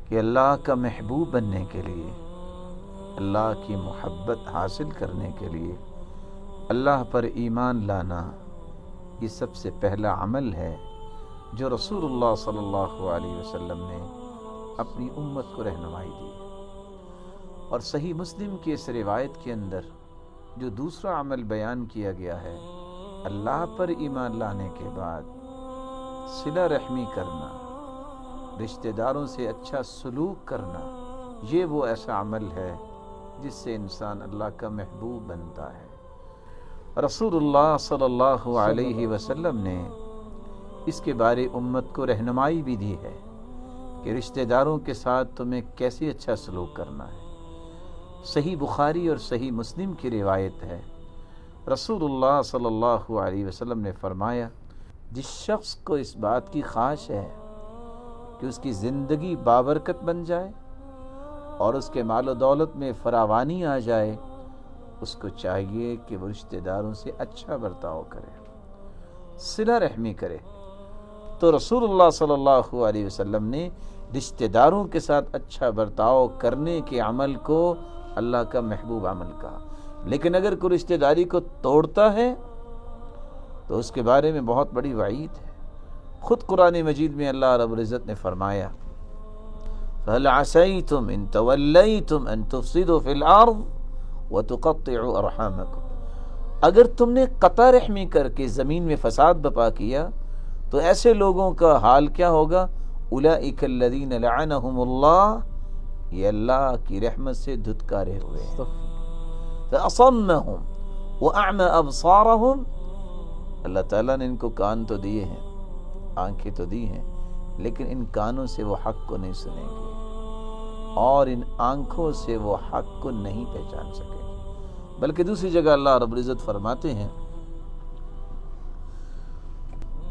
کہ اللہ کا محبوب بننے کے لیے، اللہ کی محبت حاصل کرنے کے لیے اللہ پر ایمان لانا یہ سب سے پہلا عمل ہے جو رسول اللہ صلی اللہ علیہ وسلم نے اپنی امت کو رہنمائی دی۔ اور صحیح مسلم کی اس روایت کے اندر جو دوسرا عمل بیان کیا گیا ہے، اللہ پر ایمان لانے کے بعد صلہ رحمی کرنا، رشتہ داروں سے اچھا سلوک کرنا، یہ وہ ایسا عمل ہے جس سے انسان اللہ کا محبوب بنتا ہے۔ رسول اللہ صلی اللہ علیہ وسلم نے اس کے بارے امت کو رہنمائی بھی دی ہے کہ رشتہ داروں کے ساتھ تمہیں کیسے اچھا سلوک کرنا ہے۔ صحیح بخاری اور صحیح مسلم کی روایت ہے، رسول اللہ صلی اللہ علیہ وسلم نے فرمایا، جس شخص کو اس بات کی خواہش ہے کہ اس کی زندگی بابرکت بن جائے اور اس کے مال و دولت میں فراوانی آ جائے، اس کو چاہیے کہ وہ رشتہ داروں سے اچھا برتاؤ کرے، صلہ رحمی کرے۔ تو رسول اللہ صلی اللہ علیہ وسلم نے رشتہ داروں کے ساتھ اچھا برتاؤ کرنے کے عمل کو اللہ کا محبوب عمل کہا۔ لیکن اگر کوئی رشتہ داری کو توڑتا ہے تو اس کے بارے میں بہت بڑی وعید ہے۔ خود قرآن مجید میں اللہ رب العزت نے فرمایا، فَهَلْ عَسَيْتُمْ إِن تَوَلَّيْتُمْ أَن تُفْسِدُوا فِي الْأَرْضِ وَتُقَطِّعُوا أَرْحَامَكُمْ۔ اگر تم نے قطع رحمی کر کے زمین میں فساد بپا کیا تو ایسے لوگوں کا حال کیا ہوگا؟ أُولَئِكَ الَّذِينَ لَعَنَهُمُ اللَّهُ، یہ اللہ کی رحمت سے دھتکارے ہوئے ہیں۔ فَأَصَمَّهُمْ وَأَعْمَى أَبْصَارَهُمْ، اللہ تعالیٰ نے ان کو کان تو دیے ہیں، آنکھیں تو دی ہیں، لیکن ان کانوں سے وہ حق کو نہیں سنیں گے اور ان آنکھوں سے وہ حق کو نہیں پہچان سکیں گے۔ بلکہ دوسری جگہ اللہ رب العزت فرماتے ہیں،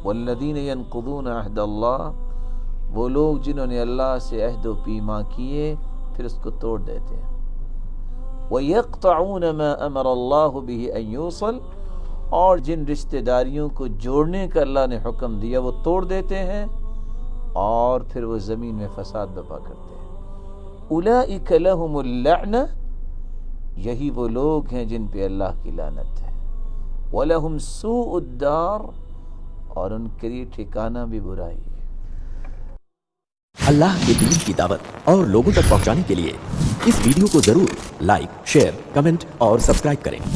وَالَّذِينَ يَنقُضُونَ عَهْدَ اللَّهِ، وہ لوگ جنہوں نے اللہ سے عہد و پیما کیے پھر اس کو توڑ دیتے ہیں۔ وَيَقْطَعُونَ مَا أَمَرَ اللَّهُ بِهِ أَن يُوصَلَ، اور جن رشتہ داریوں کو جوڑنے کا اللہ نے حکم دیا وہ توڑ دیتے ہیں اور پھر وہ زمین میں فساد برپا کرتے ہیں۔ أُولَئِكَ لَهُمُ اللَّعْنَةُ، یہی وہ لوگ ہیں جن پہ اللہ کی لعنت ہے۔ وَلَهُمْ سُوءُ الدَّارِ، اور ان کے لیے ٹھکانہ بھی برائی ہے۔ اللہ کے دین کی دعوت اور لوگوں تک پہنچانے کے لیے اس ویڈیو کو ضرور لائک، شیئر، کمنٹ اور سبسکرائب کریں۔